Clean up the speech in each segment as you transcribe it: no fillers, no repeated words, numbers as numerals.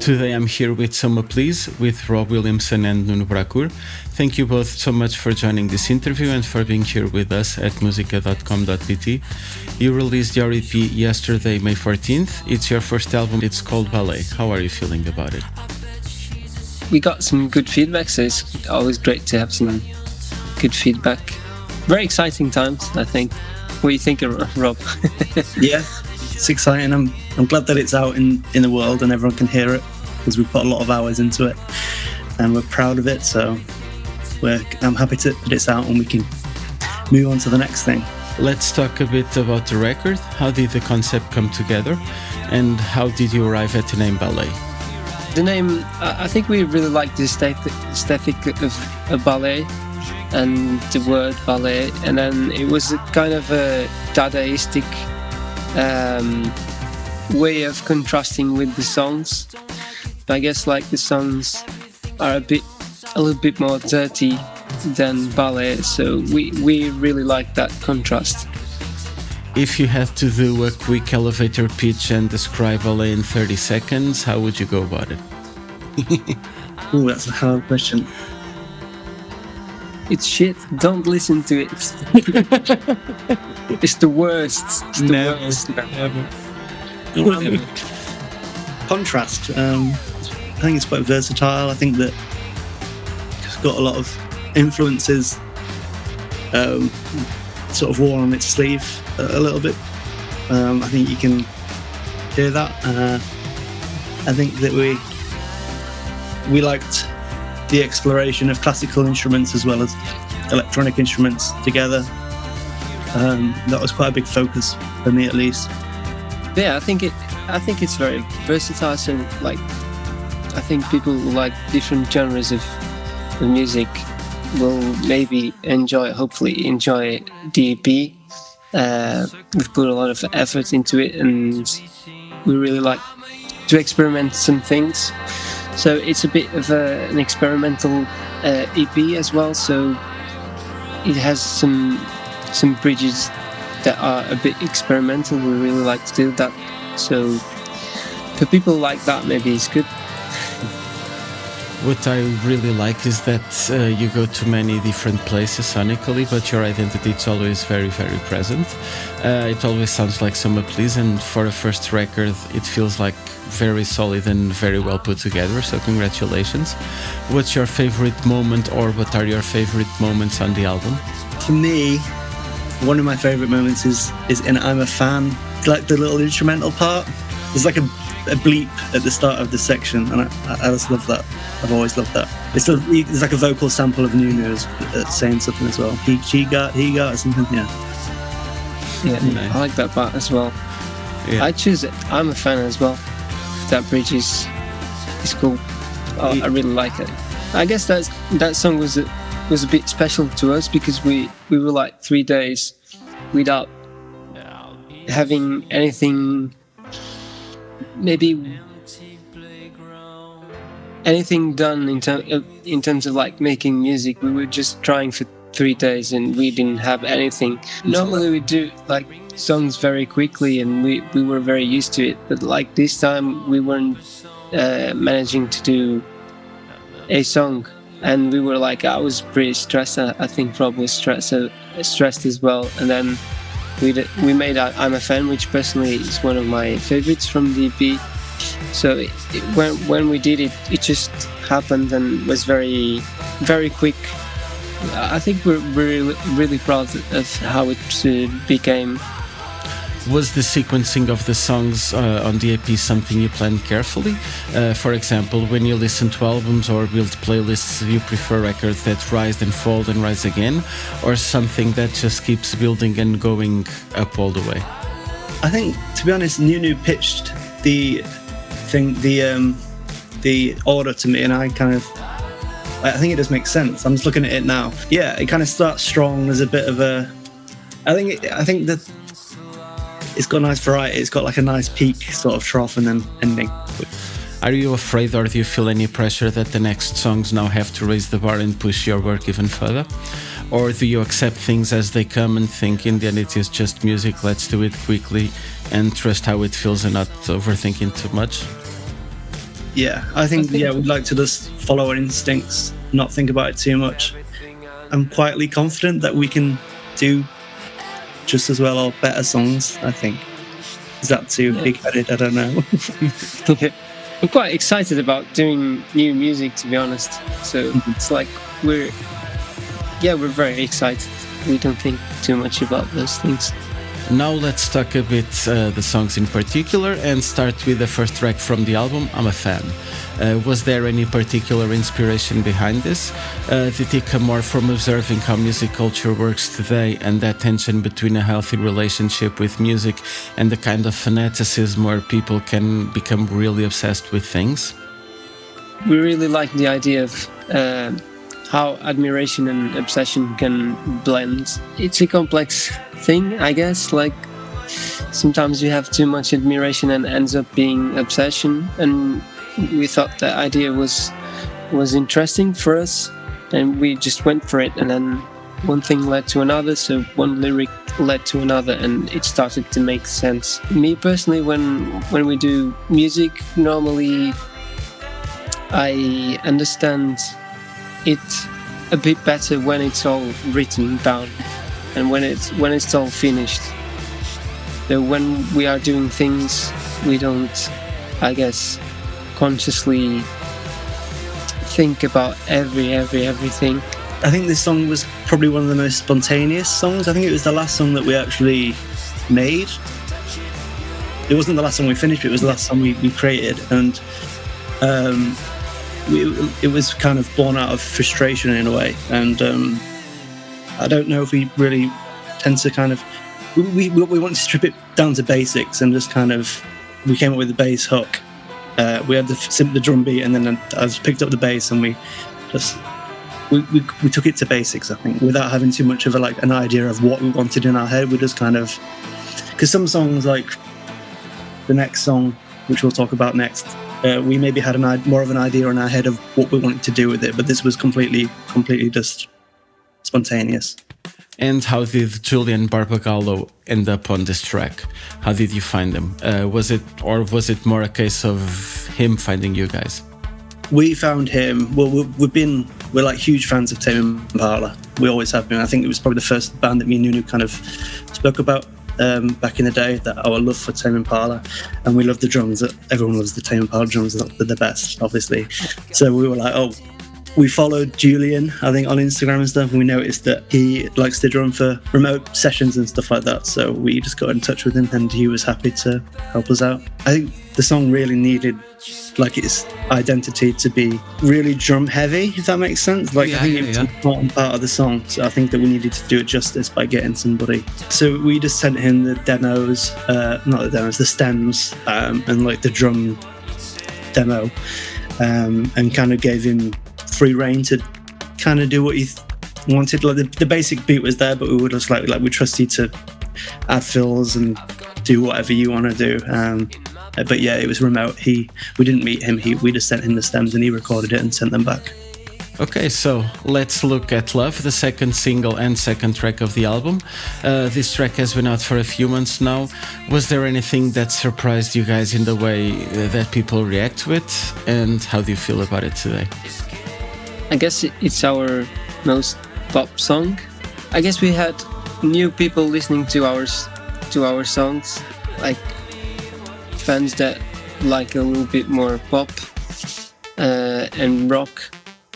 Today I'm here with Soma Please, with Rob Williamson and Nuno Bracourt. Thank you both so much for joining this interview and for being here with us at musica.com.pt. You released your EP yesterday, May 14th. It's your first album. It's called Ballet. How are you feeling about it? We got some good feedback, so it's always great to have some good feedback. Very exciting times, I think. What do you think, Rob? Yeah, it's exciting. I'm glad that it's out in the world and everyone can hear it, because we put a lot of hours into it and we're proud of it. So I'm happy that it's out and we can move on to the next thing. Let's talk a bit about the record. How did the concept come together and how did you arrive at the name Ballet? The name, I think we really like the aesthetic of a ballet and the word ballet, and then it was a kind of a Dadaistic way of contrasting with the songs. I guess like the songs are a little bit more dirty than ballet, so we really like that contrast. If you had to do a quick elevator pitch and describe ballet in 30 seconds, how would you go about it? Oh, that's a hard question. It's shit. Don't listen to it. It's the worst. It's the worst. Never. Contrast. I think it's quite versatile. I think that it's got a lot of influences sort of worn on its sleeve a little bit. I think you can hear that. I think that we liked the exploration of classical instruments as well as electronic instruments together. That was quite a big focus for me, at least. Yeah, I think it's very versatile. So, like, I think people who like different genres of music will maybe hopefully enjoy the EP. We've put a lot of effort into it, and we really like to experiment some things. So it's a bit of an experimental EP as well. So it has some bridges that are a bit experimental. We really like to do that. So for people like that, maybe it's good. What I really like is that you go to many different places sonically, but your identity is always very, very present. It always sounds like Soma Please, and for a first record, it feels like very solid and very well put together, so congratulations. What's your favorite moment, or what are your favorite moments on the album? For me, one of my favorite moments is in I'm a Fan, like the little instrumental part. There's like a bleep at the start of the section, and I just love that. I've always loved that. There's like a vocal sample of Nuno saying something as well. He got or something. Yeah, nice. I like that part as well. Yeah. I choose it. I'm a Fan as well. That bridge is cool. I really like it. I guess that song was a bit special to us because we were like 3 days without having anything, maybe anything done in terms of like making music. We were just trying for 3 days and we didn't have anything. Normally we do like songs very quickly and we were very used to it, but like this time we weren't managing to do a song, and we were like, I was pretty stressed. I think Rob was stressed as well, and then we made I'm a Fan, which personally is one of my favorites from the EP. So when we did it, it just happened and was very, very quick. I think we're really, really proud of how it became. Was the sequencing of the songs on the EP something you planned carefully? For example, when you listen to albums or build playlists, do you prefer records that rise and fall and rise again, or something that just keeps building and going up all the way? I think, to be honest, Nuno pitched the order to me, and I think it does make sense. I'm just looking at it now. Yeah, it kind of starts strong. There's a bit of a... I think that it's got a nice variety. It's got like a nice peak, sort of trough, and then ending. Are you afraid, or do you feel any pressure that the next songs now have to raise the bar and push your work even further? Or do you accept things as they come and think, in the end, it is just music, let's do it quickly and trust how it feels and not overthinking too much? Yeah, I think we'd like to just follow our instincts, not think about it too much. I'm quietly confident that we can do just as well or better songs, I think. Is that too big-headed? I don't know. I'm quite excited about doing new music, to be honest. So it's like we're very excited. We don't think too much about those things. Now let's talk a bit the songs in particular and start with the first track from the album, I'm a Fan. Was there any particular inspiration behind this? Did it come more from observing how music culture works today and that tension between a healthy relationship with music and the kind of fanaticism where people can become really obsessed with things? We really like the idea of how admiration and obsession can blend. It's a complex thing, I guess. Like sometimes you have too much admiration and ends up being obsession, and we thought that idea was interesting for us, and we just went for it. And then one thing led to another, so one lyric led to another, and it started to make sense. Me personally, when we do music, normally I understand it a bit better when it's all written down and when it's all finished. So when we are doing things, we don't, I guess, consciously think about everything. I think this song was probably one of the most spontaneous songs. I think it was the last song that we actually made. It wasn't the last song we finished, it was the last song we created, and it was kind of born out of frustration in a way. And I don't know if we really tend to kind of we wanted to strip it down to basics and just kind of we came up with the bass hook. We had the drum beat, and then I just picked up the bass, and we took it to basics, I think, without having too much of an idea of what we wanted in our head. We just kind of, because some songs, like the next song, which we'll talk about next, we maybe had more of an idea in our head of what we wanted to do with it, but this was completely just spontaneous. And how did Julien Barbagallo end up on this track? How did you find him? Was it more a case of him finding you guys? We found him. Well, we're like huge fans of Tame Impala. We always have been. I think it was probably the first band that me and Nuno kind of spoke about back in the day, that our love for Tame Impala, and we love the drums. Everyone loves the Tame Impala drums. They're the best, obviously. So we were like, we followed Julien, I think, on Instagram and stuff, and we noticed that he likes to drum for remote sessions and stuff like that. So we just got in touch with him, and he was happy to help us out. I think the song really needed its identity to be really drum heavy, if that makes sense. I think it was an important part of the song, so I think that we needed to do it justice by getting somebody. So we just sent him the demos, the stems, and the drum demo, and kind of gave him free reign to kind of do what he wanted. The basic beat was there, but we would just we trust you to add fills and do whatever you want to do. But yeah, it was remote. We didn't meet him. We just sent him the stems, and he recorded it and sent them back. Okay, so let's look at Love, the second single and second track of the album. This track has been out for a few months now. Was there anything that surprised you guys in the way that people react to it? And how do you feel about it today? I guess it's our most pop song. I guess we had new people listening to our songs, like fans that like a little bit more pop and rock.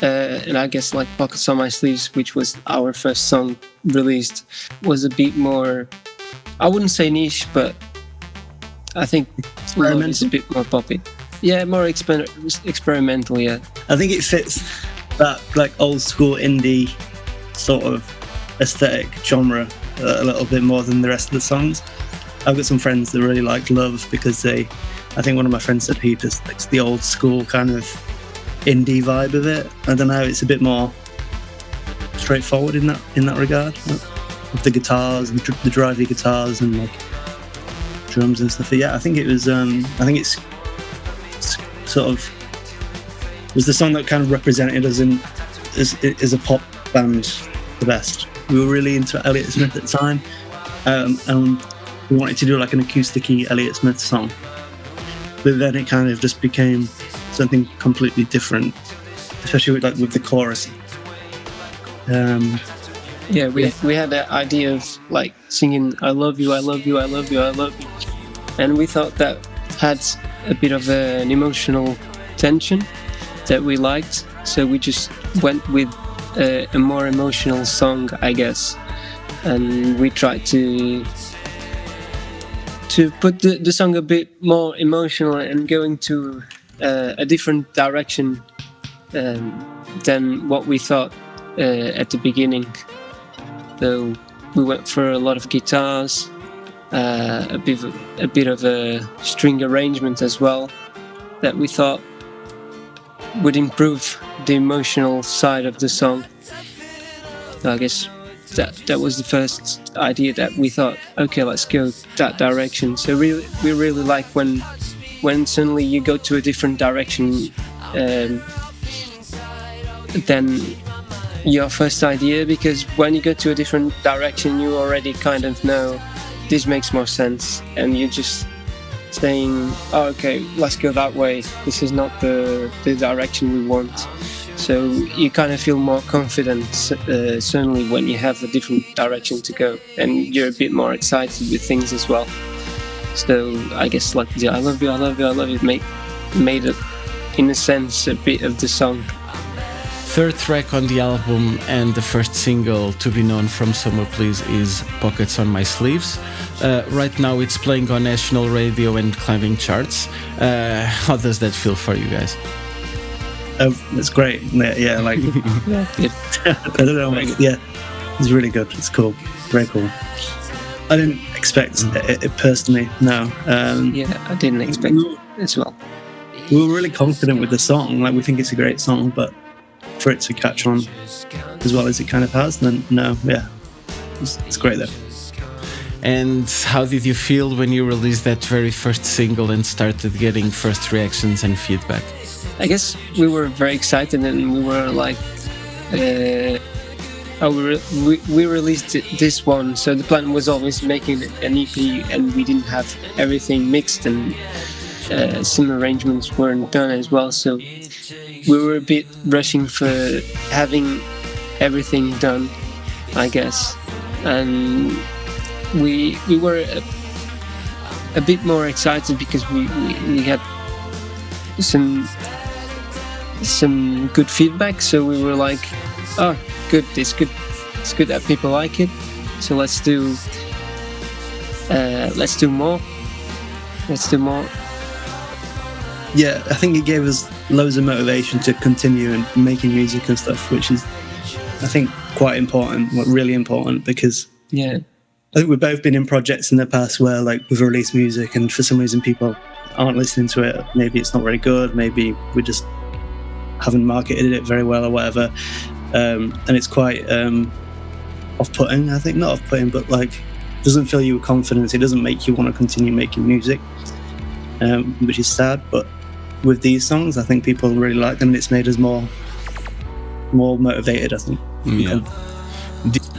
And I guess like Pockets on My Sleeves, which was our first song released, was a bit more, I wouldn't say niche, but I think Love is a bit more poppy. Yeah, more experimental, yeah. I think it fits that old school indie sort of aesthetic genre a little bit more than the rest of the songs. I've got some friends that really like Love because I think one of my friends said he just likes the old school kind of indie vibe of it. I don't know, it's a bit more straightforward in that regard, with the guitars and the drivey guitars and drums and stuff. But yeah, I think it was I think it's sort of was the song that kind of represented us as a pop band the best. We were really into Elliott Smith at the time, and we wanted to do an acoustic-y Elliott Smith song, but then it kind of just became something completely different, especially with the chorus. We had the idea of like singing "I love you, I love you, I love you, I love you," and we thought that had a bit of an emotional tension that we liked, so we just went with a more emotional song, I guess, and we tried to put the song a bit more emotional and go into a different direction than what we thought at the beginning. So we went for a lot of guitars, a bit of a string arrangement as well, that we thought would improve the emotional side of the song. So I guess that was the first idea that we thought, okay, let's go that direction. So we really like when suddenly you go to a different direction than your first idea, because when you go to a different direction you already kind of know this makes more sense, and you're just saying, oh, okay, let's go that way, this is not the direction we want. So you kind of feel more confident certainly when you have a different direction to go, and you're a bit more excited with things as well. So I guess like the I love you, I love you, I love you made it in a sense a bit of the song. Third track on the album and the first single to be known from Soma Please is Pockets on My Sleeves. Right now it's playing on national radio and climbing charts. How does that feel for you guys? It's great. Yeah, like I don't know. Yeah, it's really good. It's cool. Very cool. I didn't expect it personally. No. I didn't expect it as well. We were really confident with the song. Like, we think it's a great song, but for it to catch on as well as it kind of has, then no, yeah, it's great though. And how did you feel when you released that very first single and started getting first reactions and feedback? I guess we were very excited, and we were like, we released this one, so the plan was always making an EP, and we didn't have everything mixed, and some arrangements weren't done as well, so we were a bit rushing for having everything done, I guess, and we were a bit more excited because we had some good feedback, so we were like, oh, good, it's good that people like it, so let's do more. Yeah, I think it gave us loads of motivation to continue and making music and stuff, which is, I think, quite important, really important, because I think we've both been in projects in the past where like we've released music and for some reason people aren't listening to it. Maybe it's not very good, maybe we just haven't marketed it very well or whatever, and it's quite off-putting. I think, not off-putting, but like doesn't fill you with confidence. It doesn't make you want to continue making music, which is sad. But with these songs, I think people really like them, and it's made us more motivated, I think. Yeah.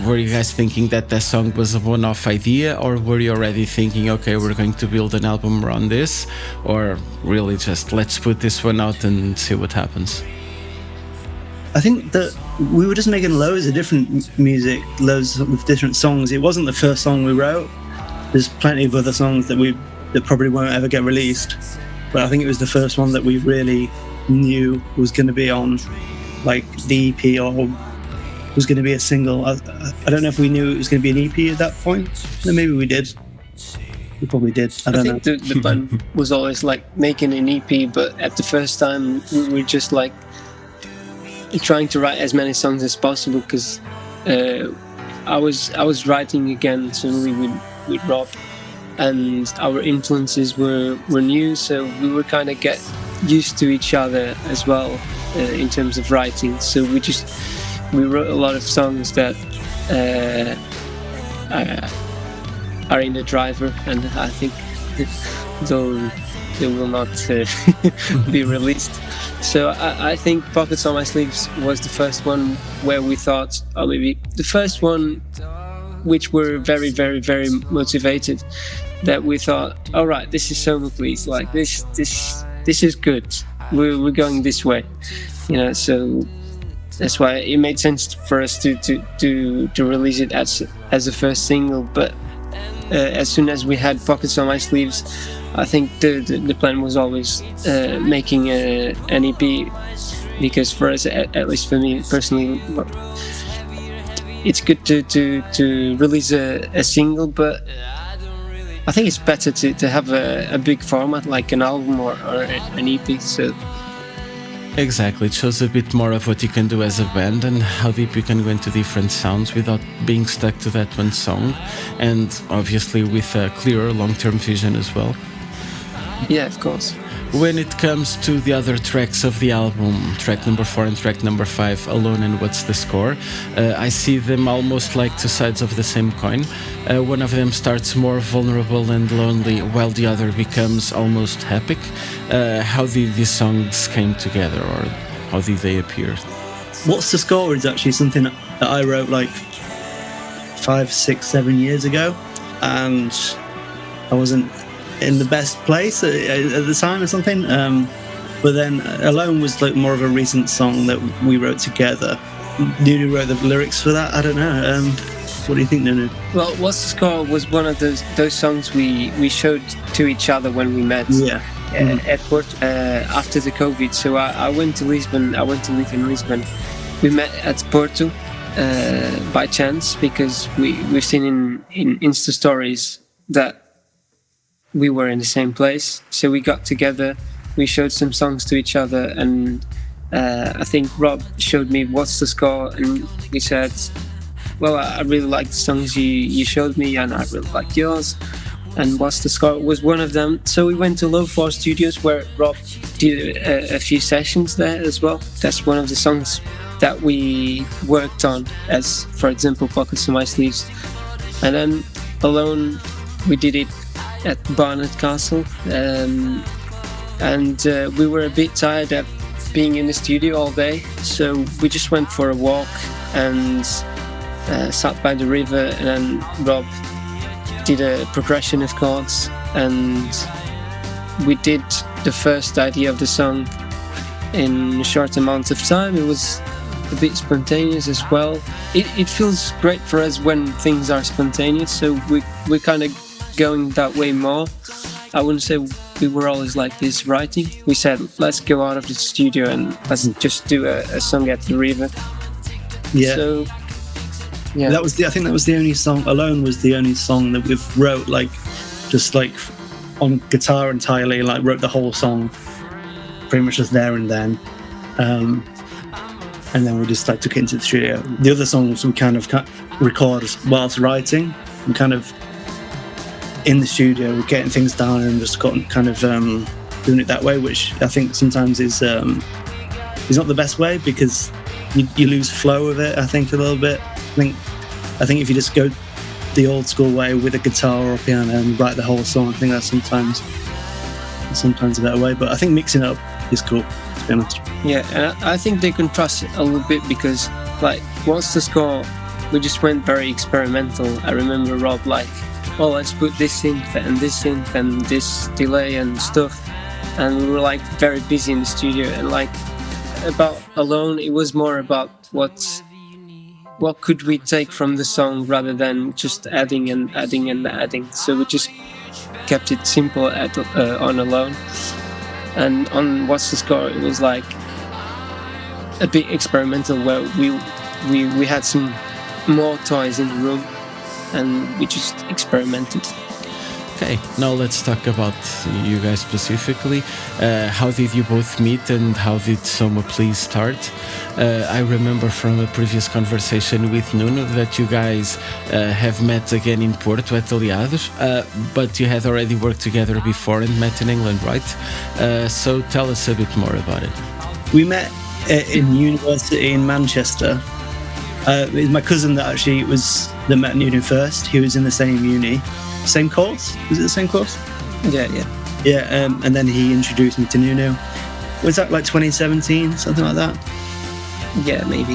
Were you guys thinking that the song was a one-off idea, or were you already thinking, okay, we're going to build an album around this, or really just let's put this one out and see what happens? I think that we were just making loads of different music, loads of different songs. It wasn't the first song we wrote. There's plenty of other songs that probably won't ever get released, but I think it was the first one that we really knew was going to be on like the EP or was going to be a single. I don't know if we knew it was going to be an EP at that point. No, maybe we did. We probably did. I don't know. I think the plan was always like making an EP, but at the first time we were just like trying to write as many songs as possible, because I was writing again suddenly with Rob, and our influences were new, so we were kind of get used to each other as well in terms of writing. So we wrote a lot of songs that are in the driver, and I think they will not be released. So I think Pockets on My Sleeves was the first one where we thought, or maybe the first one which were very, very, very motivated, that we thought, all right, this is Soma Please, like this is good. we're going this way, so that's why it made sense for us to release it as a first single. But as soon as we had Pockets on My Sleeves, I think the plan was always making an EP, because for us, at least for me personally, it's good to release a single, but I think it's better to have a big format like an album or an EP. So exactly, it shows a bit more of what you can do as a band and how deep you can go into different sounds without being stuck to that one song, and obviously with a clearer long-term vision as well. Yeah, of course. When it comes to the other tracks of the album, track number 4 and track number 5, Alone and What's the Score, I see them almost like two sides of the same coin. One of them starts more vulnerable and lonely, while the other becomes almost epic. How did these songs came together, or how did they appear? What's the Score is actually something that I wrote like 5, 6, 7 years ago, and I wasn't in the best place at the time or something, but then Alone was like more of a recent song that we wrote together. Nuno wrote the lyrics for that. I don't know, what do you think, Nuno? Well, What's the Score was one of those songs we showed to each other when we met at Porto after the COVID. So I went to Lisbon. I went to live in Lisbon. We met at Porto by chance, because we've seen in Insta stories that we were in the same place. So we got together, we showed some songs to each other, and I think Rob showed me What's the Score, and we said, well, I really like the songs you showed me, and I really like yours, and What's the Score was one of them. So we went to Low 4 Studios, where Rob did a few sessions there as well. That's one of the songs that we worked on, as for example Pockets on My Sleeves. And then Alone, we did it at Barnet Castle, and we were a bit tired of being in the studio all day, so we just went for a walk and sat by the river, and then Rob did a progression of chords, and we did the first idea of the song in a short amount of time. It was a bit spontaneous as well. It feels great for us when things are spontaneous, so we kind of going that way more. I wouldn't say we were always like this writing. We said, let's go out of the studio and let's just do a song at the river. Yeah. So, yeah. I think that was the only song. Alone was the only song that we've wrote like just like on guitar entirely. Like wrote the whole song pretty much just there and then, and then we just like took it into the studio. The other songs we kind of record whilst writing. We kind of in the studio, we're getting things down and just kind of doing it that way, which I think sometimes is not the best way, because you lose flow of it. I think a little bit. I think if you just go the old school way with a guitar or a piano and write the whole song, I think that's sometimes a better way. But I think mixing it up is cool, to be honest. Yeah, and I think they contrast it a little bit, because like What's the Score, we just went very experimental. I remember Rob like, oh, let's put this synth and this delay and stuff, and we were like very busy in the studio. And like about Alone, it was more about what could we take from the song rather than just adding and adding and adding. So we just kept it simple on Alone. And on What's the Score, it was like a bit experimental, where we had some more toys in the room, and we just experimented. Okay, now let's talk about you guys specifically. How did you both meet, and how did Soma Please start? I remember from a previous conversation with Nuno that you guys have met again in Porto at Aliados, but you had already worked together before and met in England, right? So tell us a bit more about it. We met in university in Manchester. It was my cousin that met Nuno first. He was in the same uni, same course. Was it the same course? Yeah. And then he introduced me to Nuno. Was that like 2017, something like that? Yeah, maybe.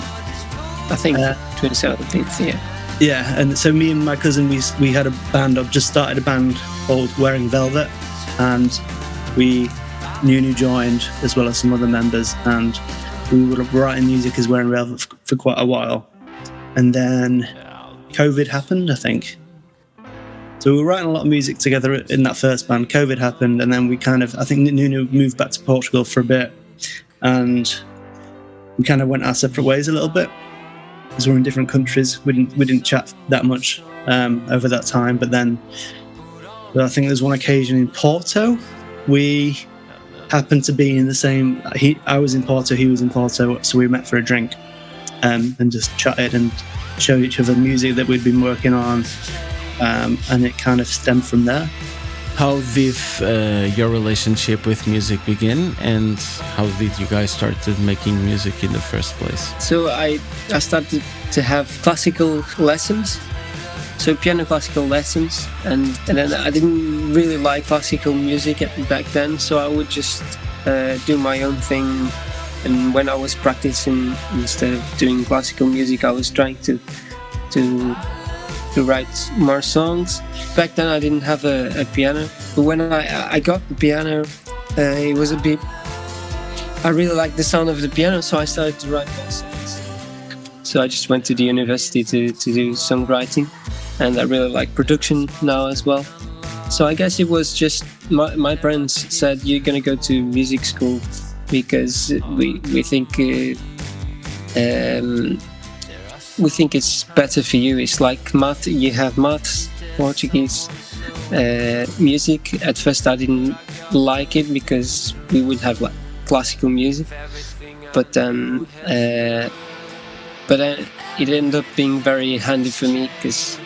I think 2017. Yeah, and so me and my cousin, we had a band. I've just started a band called Wearing Velvet, and we Nuno joined, as well as some other members, and we were writing music as Wearing Velvet for quite a while. And then COVID happened, I think. So we were writing a lot of music together in that first band. COVID happened, and then I think Nuno moved back to Portugal for a bit, and we kind of went our separate ways a little bit, because we're in different countries. We didn't chat that much over that time. But then I think there's one occasion in Porto, we happened to be in the same. I was in Porto, he was in Porto, so we met for a drink, and just chatted and showed each other music that we'd been working on, and it kind of stemmed from there. How did your relationship with music begin, and how did you guys started making music in the first place? So I started to have classical lessons, so piano classical lessons, and then I didn't really like classical music back then, so I would just do my own thing. And when I was practicing, instead of doing classical music, I was trying to write more songs. Back then I didn't have a piano, but when I got the piano, it was a bit, I really liked the sound of the piano, so I started to write more songs. So I just went to the university to do songwriting, and I really like production now as well. So I guess it was just my parents said, you're gonna go to music school because we think it's better for you. It's like math. You have maths, Portuguese, music. At first I didn't like it because we would have like classical music, but then it ended up being very handy for me because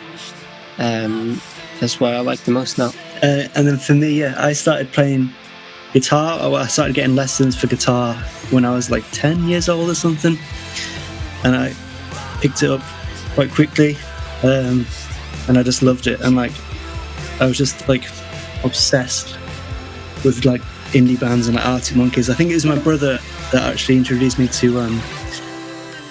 that's what I like the most now. And then for me, I started playing guitar. I started getting lessons for guitar when I was like 10 years old or something, and I picked it up quite quickly, and I just loved it. And like, I was just like obsessed with like indie bands and like Arctic Monkeys. I think it was my brother that actually introduced me to.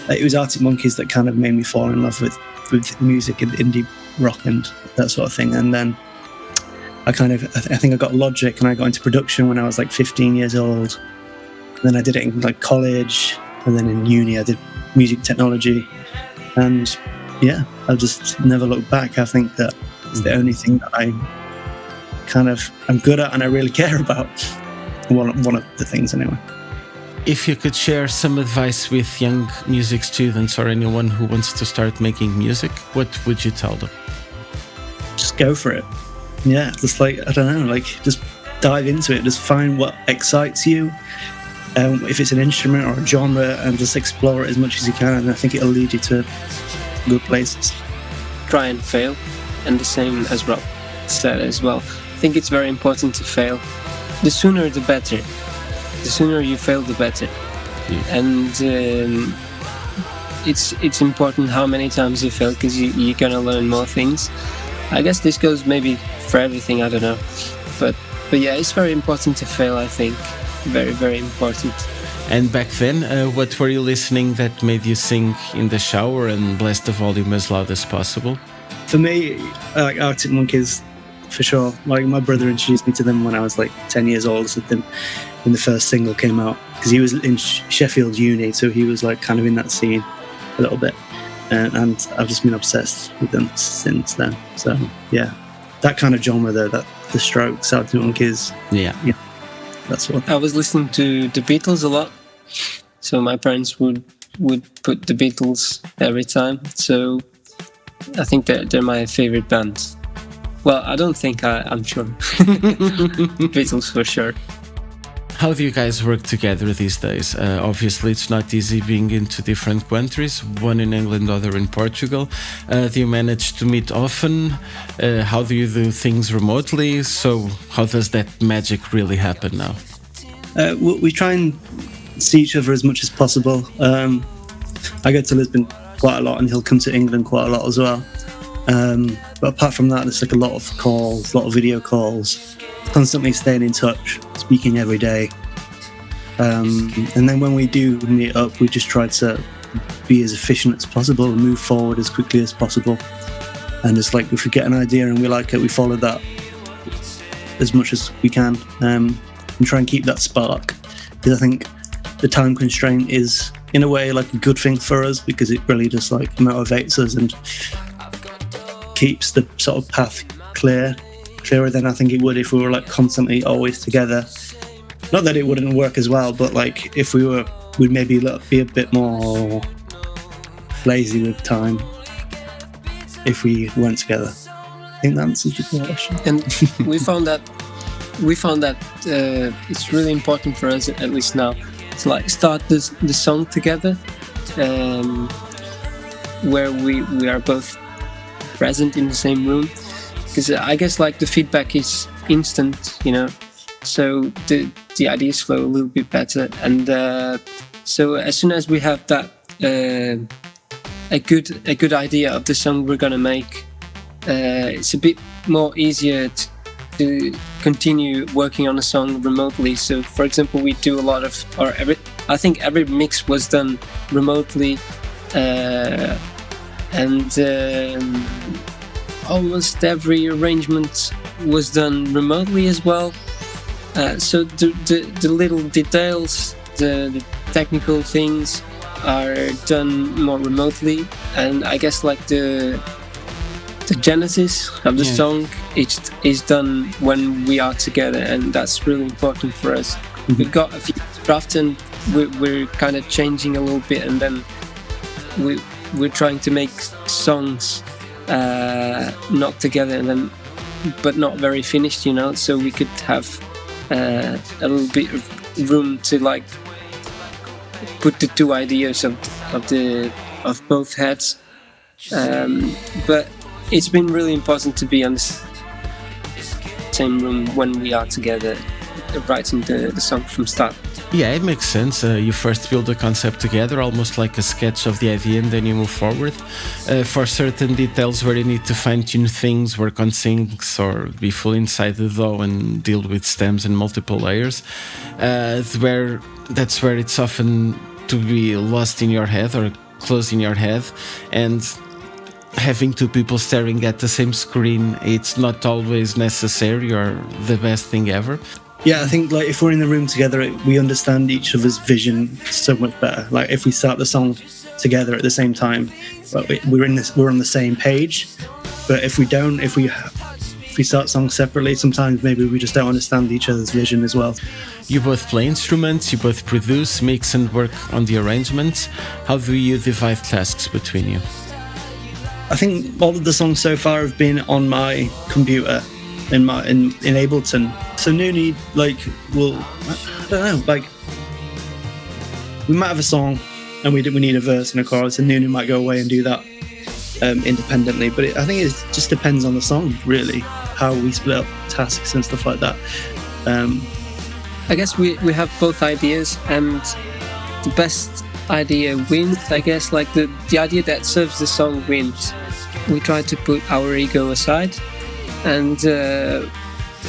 It was Arctic Monkeys that kind of made me fall in love with music and indie rock and that sort of thing. And then I think I got Logic, and I got into production when I was like 15 years old. And then I did it in like college, and then in uni I did music technology. And yeah, I've just never looked back. I think that it's the only thing that I'm good at and I really care about. One of the things anyway. If you could share some advice with young music students or anyone who wants to start making music, what would you tell them? Just go for it. Yeah, just like, I don't know, like just dive into it. Just find what excites you. If it's an instrument or a genre, and just explore it as much as you can, and I think it'll lead you to good places. Try and fail, and the same as Rob said as well. I think it's very important to fail. The sooner the better. The sooner you fail, the better. Yeah. And it's important how many times you fail, because you're gonna learn more things. I guess this goes maybe for everything, I don't know. But yeah, it's very important to fail, I think. Very, very important. And back then, what were you listening that made you sing in the shower and blast the volume as loud as possible? For me, I like Arctic Monkeys, for sure. Like, my brother introduced me to them when I was like 10 years old or something, when the first single came out, because he was in Sheffield Uni, so he was like kind of in that scene a little bit. And I've just been obsessed with them since then. So yeah, that kind of genre there, that the Strokes, Arctic Monkeys. Yeah. That's what I was listening to the Beatles a lot. So my parents would put the Beatles every time. So I think they're my favorite band. Well, I don't think, I'm sure. Beatles for sure. How do you guys work together these days? Obviously, it's not easy being in two different countries, one in England, other in Portugal. Do you manage to meet often? How do you do things remotely? So how does that magic really happen now? We try and see each other as much as possible. I go to Lisbon quite a lot, and he'll come to England quite a lot as well. But apart from that, there's like a lot of calls, a lot of video calls, constantly staying in touch, speaking every day. And then when we do meet up, we just try to be as efficient as possible and move forward as quickly as possible. And it's like, if we get an idea and we like it, we follow that as much as we can. and try and keep that spark, because I think the time constraint is in a way like a good thing for us, because it really just like motivates us and keeps the sort of path clearer than I think it would if we were like constantly always together. Not that it wouldn't work as well, but like if we were, we'd maybe be a bit more lazy with time if we weren't together. I think that answers your question. And we found that it's really important for us, at least now, to like start the song together, where we are both present in the same room, because I guess like the feedback is instant, you know, so the ideas flow a little bit better, and so as soon as we have that a good idea of the song we're gonna make, it's a bit more easier to continue working on a song remotely. So for example, we do a lot of, I think every mix was done remotely, and almost every arrangement was done remotely as well. So the little details, the technical things are done more remotely, and I guess like the genesis of the song is done when we are together, and that's really important for us. Mm-hmm. We've got a few drafts and we're kind of changing a little bit, and then we're trying to make songs not together, and then but not very finished, you know, so we could have a little bit of room to like put the two ideas of both heads, but it's been really important to be on the same room when we are together, writing the song from start. Yeah, it makes sense. You first build the concept together, almost like a sketch of the idea, and then you move forward. For certain details where you need to fine-tune things, work on things, or be full inside the dough and deal with stems and multiple layers, that's where it's often to be lost in your head or close in your head, and having two people staring at the same screen, it's not always necessary or the best thing ever. Yeah, I think like if we're in the room together, we understand each other's vision so much better. Like if we start the song together at the same time, we're on the same page. But if we start songs separately, sometimes maybe we just don't understand each other's vision as well. You both play instruments, you both produce, mix and work on the arrangements. How do you divide tasks between you? I think all of the songs so far have been on my computer in Ableton. So Nuno, like, I don't know, like, we might have a song and we need a verse and a chorus, and Nuno might go away and do that independently. But I think it just depends on the song, really, how we split up tasks and stuff like that. I guess we have both ideas, and the best idea wins. I guess like the idea that serves the song wins. We try to put our ego aside, and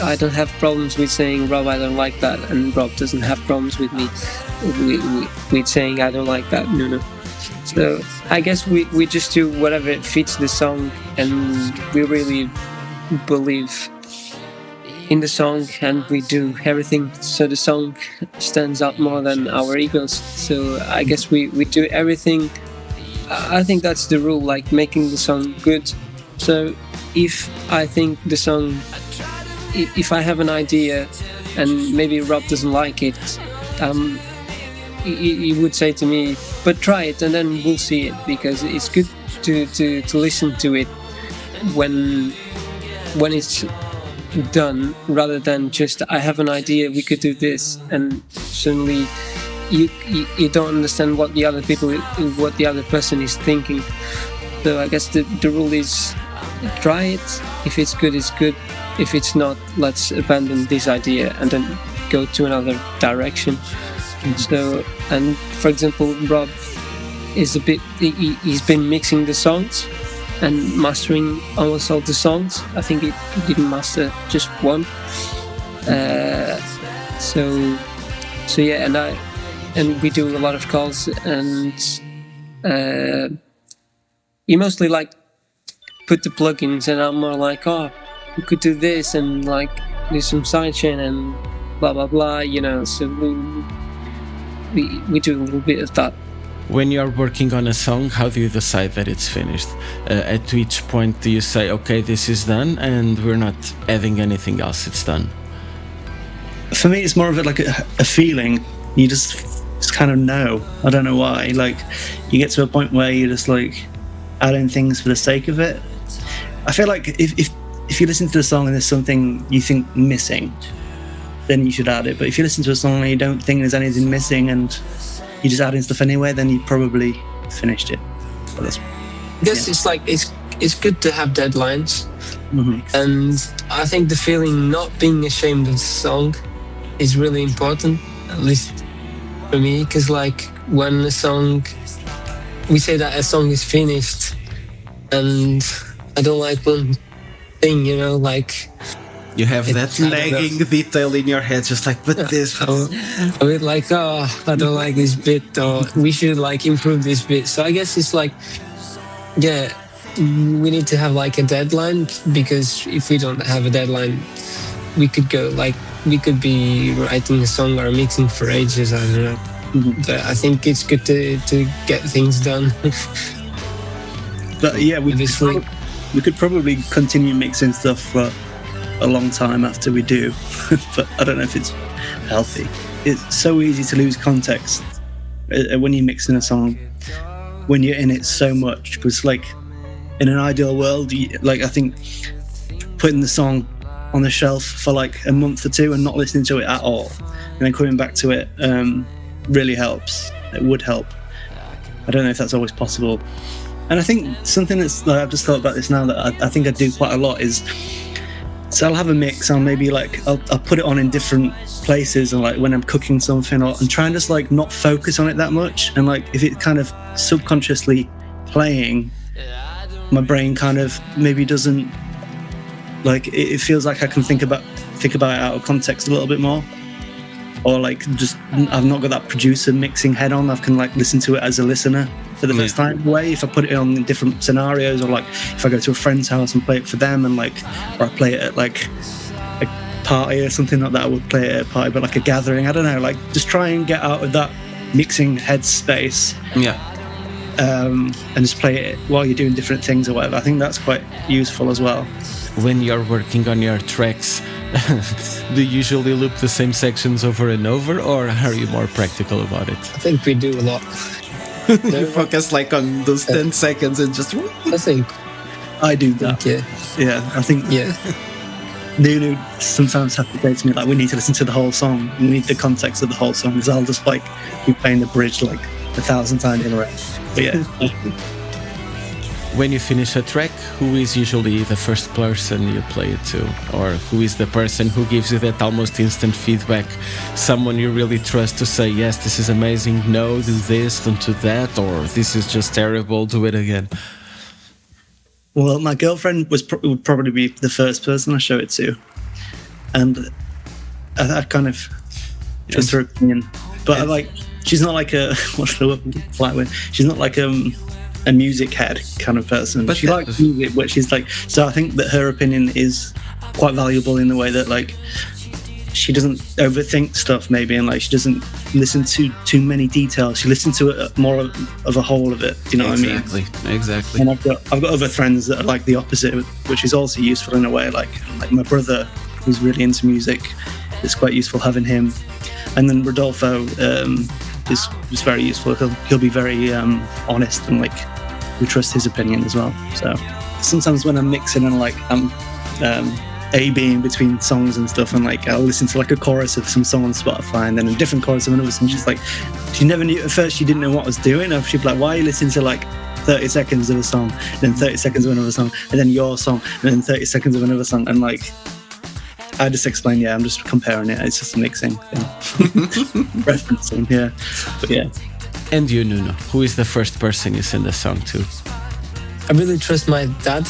I don't have problems with saying, Rob, I don't like that, and Rob doesn't have problems with me with saying I don't like that, Nuno. So I guess we just do whatever fits the song, and we really believe in the song, and we do everything so the song stands out more than our egos. So I guess we do everything. I think that's the rule, like making the song good. So if I think the song, if I have an idea and maybe Rob doesn't like it, he would say to me, but try it and then we'll see it, because it's good to listen to it when it's done, rather than just I have an idea, we could do this, and suddenly you don't understand what the other person is thinking. So I guess the rule is try it. If it's good, it's good. If it's not, let's abandon this idea and then go to another direction. So, and for example, Rob is he's been mixing the songs and mastering almost all the songs. I think he didn't master just one. So yeah, and we do a lot of calls, and he mostly like put the plugins, and I'm more like, oh, we could do this and like do some sidechain and blah blah blah. So we do a little bit of that. When you're working on a song, how do you decide that it's finished? At which point do you say, okay, this is done and we're not adding anything else, it's done? For me, it's more of a feeling. You just kind of know. I don't know why. Like, you get to a point where you're just like adding things for the sake of it. I feel like if you listen to the song and there's something you think missing, then you should add it. But if you listen to a song and you don't think there's anything missing and you're just adding stuff anyway, then you probably finished it. I guess it's like it's good to have deadlines, and I think the feeling not being ashamed of the song is really important, at least for me, because like when we say that a song is finished, and I don't like one thing, like. You have that nagging detail in your head, just like, but this. A bit like, I don't like this bit, or we should like improve this bit. So I guess it's like, we need to have like a deadline, because if we don't have a deadline, we could be writing a song or mixing for ages. I don't know. But I think it's good to get things done. But yeah, we could probably continue mixing stuff for a long time after we do, but I don't know if it's healthy. It's so easy to lose context when you're mixing a song, when you're in it so much, because like in an ideal world, I think putting the song on the shelf for like a month or two and not listening to it at all and then coming back to it really helps. It would help. I don't know if that's always possible. And I think something that's like, I've just thought about this now that I think I do quite a lot is, so I'll have a mix, I'll maybe like I'll put it on in different places, and like when I'm cooking something, and try and just like not focus on it that much, and like if it kind of subconsciously playing, my brain kind of maybe doesn't like it feels like I can think about it out of context a little bit more, or like just I've not got that producer mixing head on. I can like listen to it as a listener for the first time way. If I put it on in different scenarios, or like if I go to a friend's house and play it for them, and like, or I play it at like a party or something like that, I would play it at a party, but like a gathering, I don't know, like just try and get out of that mixing head space. And just play it while you're doing different things or whatever. I think that's quite useful as well. When you're working on your tracks, do you usually loop the same sections over and over, or are you more practical about it? I think we do a lot. You focus like on those 10 seconds and just... I think I do that. I think Nuno sometimes have to say to me like, we need to listen to the whole song, we need the context of the whole song, because I'll just like be playing the bridge like 1,000 times in a row. But When you finish a track, who is usually the first person you play it to? Or who is the person who gives you that almost instant feedback? Someone you really trust to say, yes, this is amazing, no, do this, don't do that, or this is just terrible, do it again? Well, my girlfriend would probably be the first person I show it to. And I kind of trust her opinion. But I like, she's not like a, what's the word? She's not like a music head kind of person. But she likes music, but she's like, so I think that her opinion is quite valuable in the way that like she doesn't overthink stuff maybe, and like she doesn't listen to too many details. She listens to it more of a whole of it. You know what I mean? Exactly. And I've got other friends that are like the opposite, which is also useful in a way. Like my brother, who's really into music, it's quite useful having him. And then Rodolfo is very useful. He'll be very honest, and like we trust his opinion as well. So sometimes when I'm mixing and like I'm A-Bing between songs and stuff, and like I'll listen to like a chorus of some song on Spotify and then a different chorus of another song. She's like, she never knew at first. She didn't know what I was doing. She'd be like, why are you listening to like 30 seconds of a song, and then 30 seconds of another song, and then your song, and then 30 seconds of another song, and like I just explain, I'm just comparing it. It's just a mixing thing. Referencing, But yeah. And you, Nuno, who is the first person you send a song to? I really trust my dad.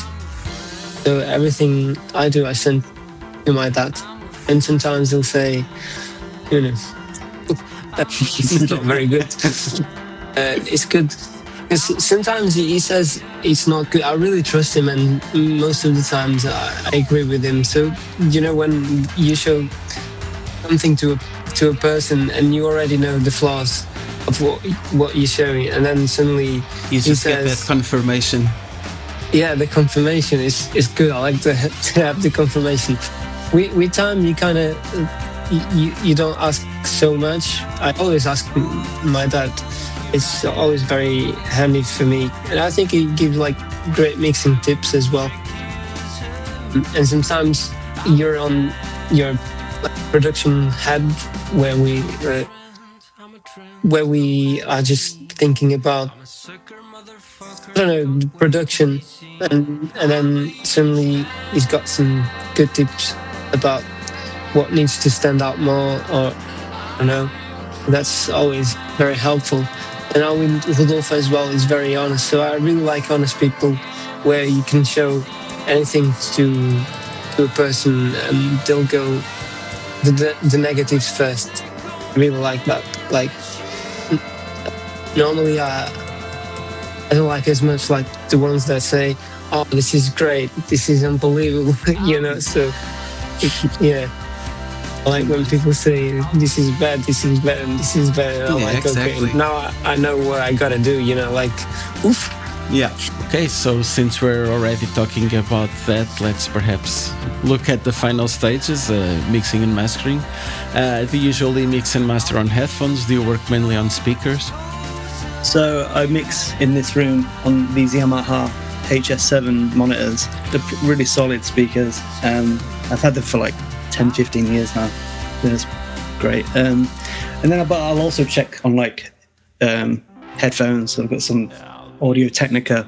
So everything I do, I send to my dad. And sometimes he'll say, Nuno, that's not very good. It's good. Because sometimes he says it's not good. I really trust him, and most of the times I agree with him. So, when you show something to a person, and you already know the flaws of what you're showing, and then suddenly you just get that confirmation. Yeah, the confirmation is good. I like to have the confirmation. With time, you kind of you don't ask so much. I always ask my dad. It's always very handy for me, and I think it gives like great mixing tips as well. And sometimes you're on your production head where we are just thinking about, I don't know, production, and then suddenly he's got some good tips about what needs to stand out more, or I don't know. That's always very helpful. And now with Rodolfo as well, is very honest. So I really like honest people, where you can show anything to a person and they'll go the negatives first. I really like that. Like, normally I don't like as much like the ones that say, "Oh, this is great, this is unbelievable," you know. So yeah, I like when people say, "This is bad, this is bad, and this is bad." And I'm like, exactly. Okay, now I know what I gotta do. You know, like, oof. Yeah. Okay, so since we're already talking about that, let's perhaps look at the final stages, mixing and mastering. Do you usually mix and master on headphones? Do you work mainly on speakers? So I mix in this room on these Yamaha HS7 monitors. They're really solid speakers. I've had them for like 10, 15 years now. It's great. And then I'll also check on like headphones. So I've got some Audio Technica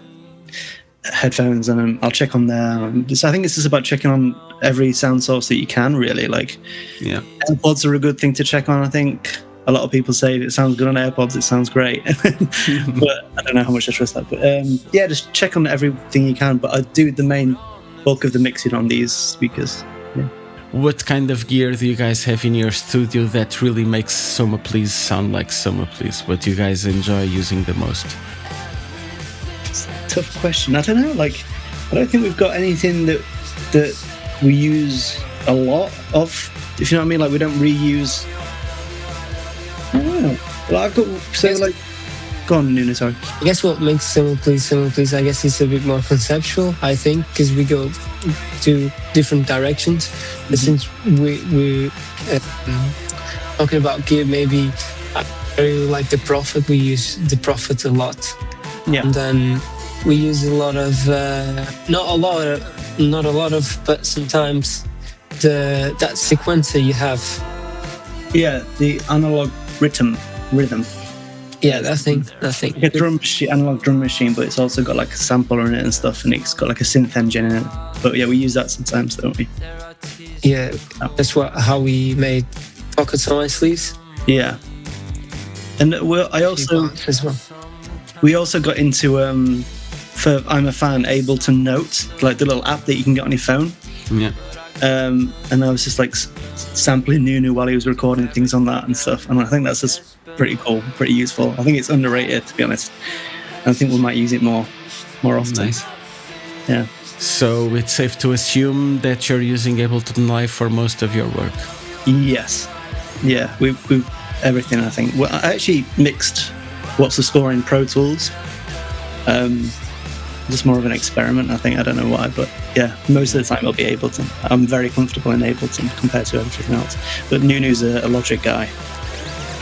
headphones, and I'll check on there. So I think it's just about checking on every sound source that you can, really. Like, yeah, AirPods are a good thing to check on. I think a lot of people say if it sounds good on AirPods, it sounds great. But I don't know how much I trust that. But yeah, just check on everything you can. But I do the main bulk of the mixing on these speakers. Yeah. What kind of gear do you guys have in your studio that really makes Soma Please sound like Soma Please? What do you guys enjoy using the most? Tough question. I don't know. Like, I don't think we've got anything that we use a lot of. If you know what I mean. Like, we don't reuse. I don't know. Well, I've got like. Go on, Nuno. Sorry. I guess what makes Soma Please, I guess it's a bit more conceptual. I think because we go to different directions. But since we're talking about gear, maybe I really like the Prophet. We use the Prophet a lot. Yeah. And then we use a lot of, not a lot of, but sometimes that sequencer you have. Yeah, the analog rhythm. Yeah, that thing. Like a drum machine, analog drum machine, but it's also got like a sampler in it and stuff, and it's got like a synth engine in it. But yeah, we use that sometimes, don't we? Yeah, that's how we made pockets on my sleeves. Yeah, and I also as well. We also got into for I'm a Fan, Ableton Notes, like the little app that you can get on your phone. Yeah. And I was just like sampling Nuno while he was recording things on that and stuff. And I think that's just pretty cool, pretty useful. I think it's underrated, to be honest. I think we might use it more often. Nice. Yeah. So it's safe to assume that you're using Ableton Live for most of your work. Yes. Yeah. We everything. I think. Well, I actually mixed What's the Score in Pro Tools. Just more of an experiment, I think. I don't know why, but yeah, most of the time it'll be Ableton. I'm very comfortable in Ableton compared to everything else. But Nuno's a Logic guy.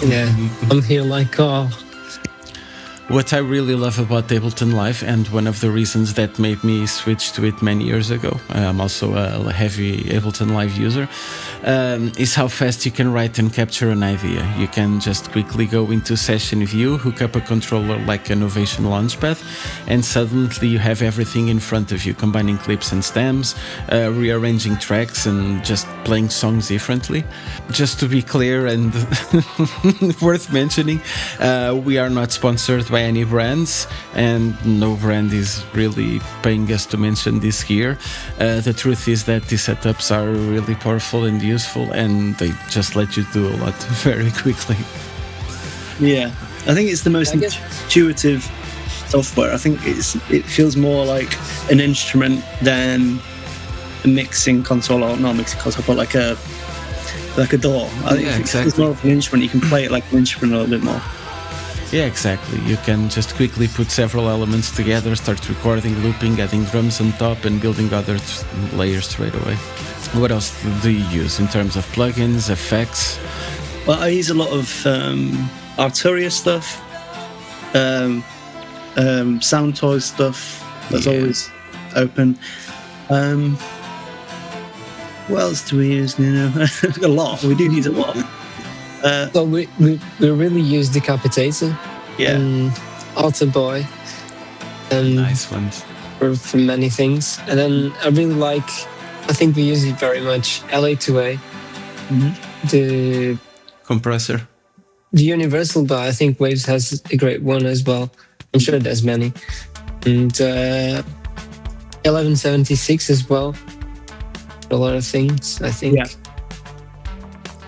Yeah, I'm here like, oh. What I really love about Ableton Live, and one of the reasons that made me switch to it many years ago, I'm also a heavy Ableton Live user, is how fast you can write and capture an idea. You can just quickly go into session view, hook up a controller like an Ovation Launchpad, and suddenly you have everything in front of you, combining clips and stems, rearranging tracks, and just playing songs differently. Just to be clear and worth mentioning, we are not sponsored by any brands, and no brand is really paying us to mention this here. The truth is that these setups are really powerful and useful, and they just let you do a lot very quickly. Yeah, I think it's the most intuitive software. I think it feels more like an instrument than a mixing console, or not a mixing console, but like a like a door. I think exactly. it's more of an instrument. You can play it like an instrument a little bit more. Yeah, exactly. You can just quickly put several elements together, start recording, looping, adding drums on top, and building other layers straight away. What else do you use in terms of plugins, effects? Well, I use a lot of Arturia stuff, Sound Toys stuff. That's always open. What else do we use, Nuno? A lot. We do use a lot. So we really use Decapitator and Alter Boy. Nice ones. For many things. And then I really like, I think we use it very much, LA2A. The compressor. The universal, but I think Waves has a great one as well. I'm sure there's many. And 1176 as well. A lot of things, I think. Yeah.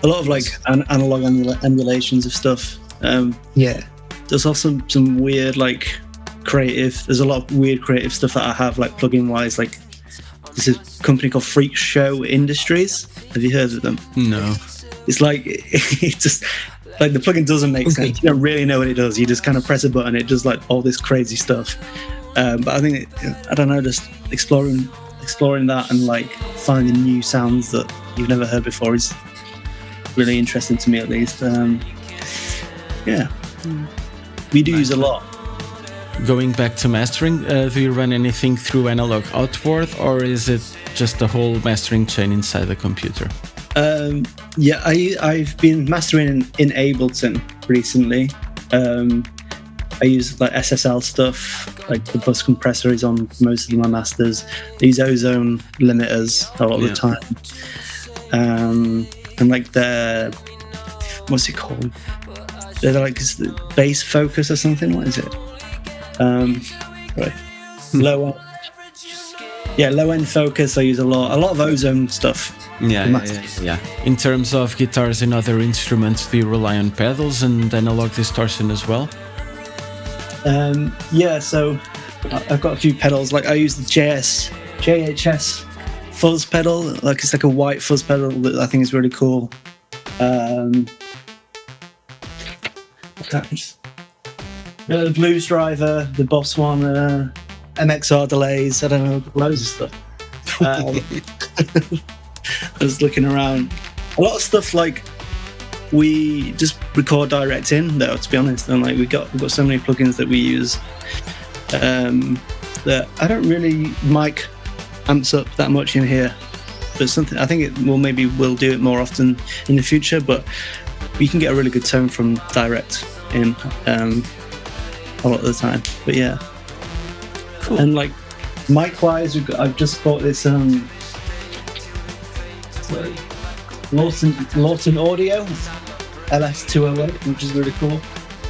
A lot of like analog emulations of stuff. There's also some weird like creative. There's a lot of weird creative stuff that I have like plugin wise. Like there's a company called Freak Show Industries. Have you heard of them? No. It's like it just like the plugin doesn't make sense. You don't really know what it does. You just kind of press a button. It does like all this crazy stuff. But I think I don't know. Just exploring that and like finding new sounds that you've never heard before is really interesting to me, at least. We do use a lot. Going back to mastering, do you run anything through analog outward, or is it just the whole mastering chain inside the computer? I've been mastering in Ableton recently. I use like SSL stuff, like the bus compressor is on most of my masters. I use ozone limiters a lot of the time. And like what's it called? They're like bass focus or something. What is it? Low end focus. I use a lot of ozone stuff. Yeah. In terms of guitars and other instruments, do you rely on pedals and analog distortion as well? So I've got a few pedals. Like I use the JHS fuzz pedal. Like it's like a white fuzz pedal that I think is really cool. The Blues Driver, the Boss One, MXR delays. I don't know, loads of stuff. I was looking around. A lot of stuff like we just record direct in, though, to be honest. And like we've got so many plugins that we use that I don't really mic amps up that much in here. But something I think we'll do it more often in the future. But you can get a really good tone from direct in a lot of the time. But yeah, cool. And like mic wise, I've just bought this Lawton Audio LS208, which is really cool.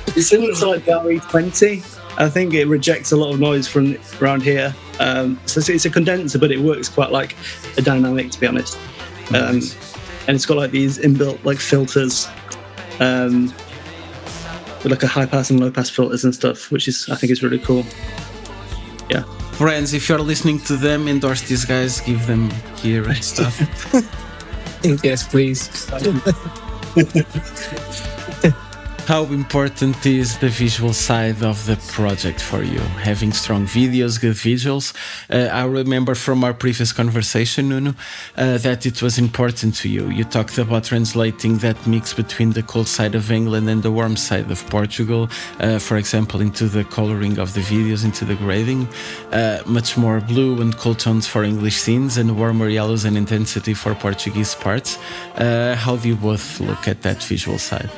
It's similar to like the RE20. I think it rejects a lot of noise from around here. So it's a condenser, but it works quite like a dynamic, to be honest. And it's got like these inbuilt like filters, with like a high pass and low pass filters and stuff, which I think is really cool. Yeah. Friends, if you're listening to them, endorse these guys, give them gear and stuff. Yes, please. How important is the visual side of the project for you? Having strong videos, good visuals. I remember from our previous conversation, Nuno, that it was important to you. You talked about translating that mix between the cold side of England and the warm side of Portugal, for example, into the coloring of the videos, into the grading. Much more blue and cold tones for English scenes and warmer yellows and intensity for Portuguese parts. How do you both look at that visual side?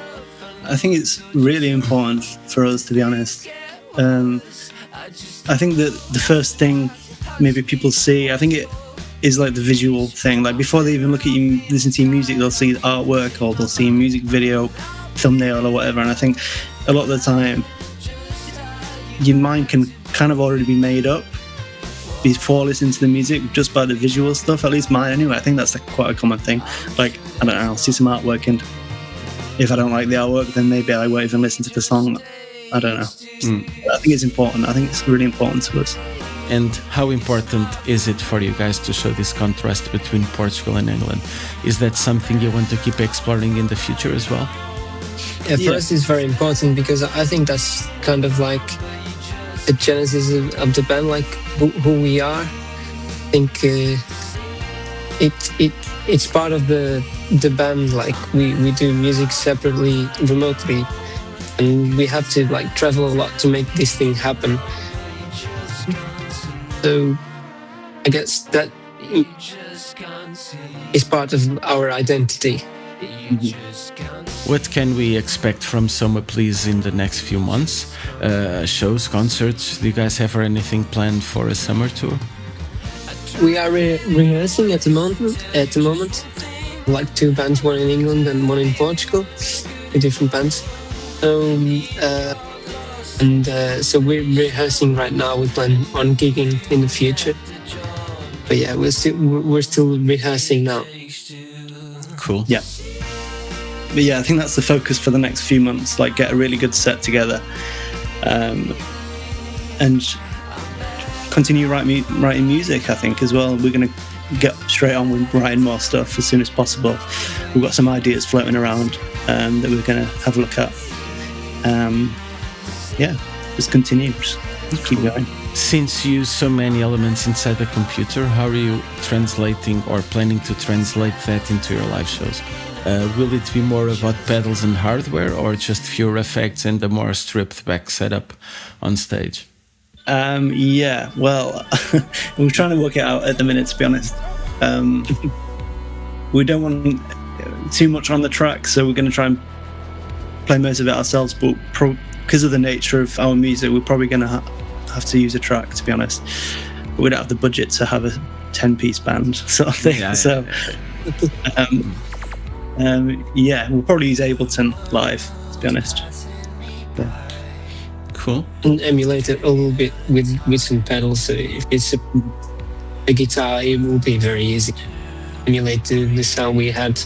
I think it's really important for us, to be honest. I think that the first thing maybe people see, I think it is like the visual thing. Like before they even look at you, listen to your music, they'll see artwork or they'll see a music video, thumbnail or whatever. And I think a lot of the time, your mind can kind of already be made up before listening to the music just by the visual stuff. At least mine, anyway. I think that's like quite a common thing. Like I don't know, I'll see some artwork and if I don't like the artwork, then maybe I won't even listen to the song. I don't know. I think it's important. I think it's really important to us. And how important is it for you guys to show this contrast between Portugal and England? Is that something you want to keep exploring in the future as well? Yeah, for us it's very important because I think that's kind of like the genesis of the band, like who we are. I think it's part of the band. Like we do music separately, remotely, and we have to like travel a lot to make this thing happen. So I guess that is part of our identity. What can we expect from Soma Please in the next few months? Shows, concerts? Do you guys have anything planned for a summer tour? We are rehearsing at the moment. Like 2 bands, one in England and one in Portugal, 2 different bands. So we're rehearsing right now. We plan on gigging in the future. But yeah, we're still rehearsing now. Cool. Yeah. But yeah, I think that's the focus for the next few months. Like, get a really good set together, and continue writing music. I think as well. We're going to get straight on with writing more stuff as soon as possible. We've got some ideas floating around that we're going to have a look at. Just continue. Just keep going. Since you use so many elements inside the computer, how are you translating or planning to translate that into your live shows? Will it be more about pedals and hardware, or just fewer effects and a more stripped back setup on stage? Well, we're trying to work it out at the minute, to be honest. We don't want too much on the track, so we're going to try and play most of it ourselves, but because of the nature of our music, we're probably going to have to use a track, to be honest. But we don't have the budget to have a 10-piece band sort of thing. We'll probably use Ableton Live, to be honest. Cool. And emulate it a little bit with some pedals. So if it's a guitar, it will be very easy. Emulate the sound we had.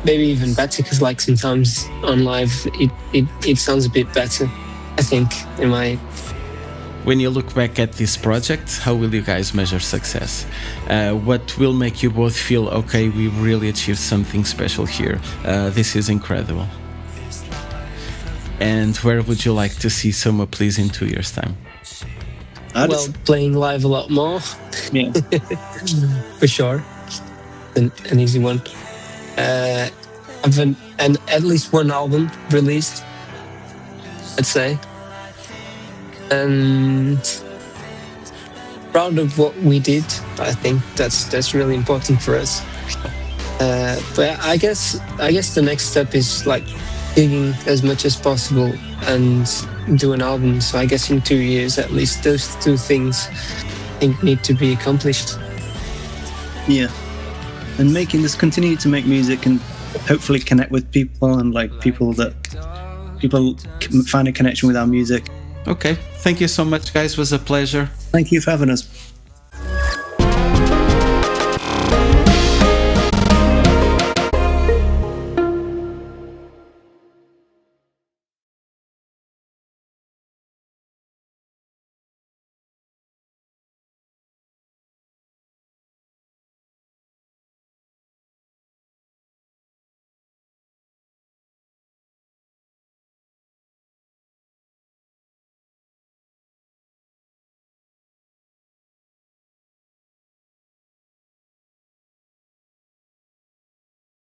Maybe even better, because like sometimes on live it sounds a bit better, I think, in my... When you look back at this project, how will you guys measure success? What will make you both feel, okay, we really achieved something special here. This is incredible. And where would you like to see Soma Please in 2 years' time? Playing live a lot more. Yeah. For sure. An easy one. Have at least 1 album released, I'd say. And proud of what we did. I think that's really important for us. But I guess the next step is like gigging as much as possible and do an album. So I guess in 2 years at least those 2 things I think need to be accomplished. Yeah. And continue to make music and hopefully connect with people, and like people find a connection with our music. Okay, thank you so much, guys. It was a pleasure. Thank you for having us.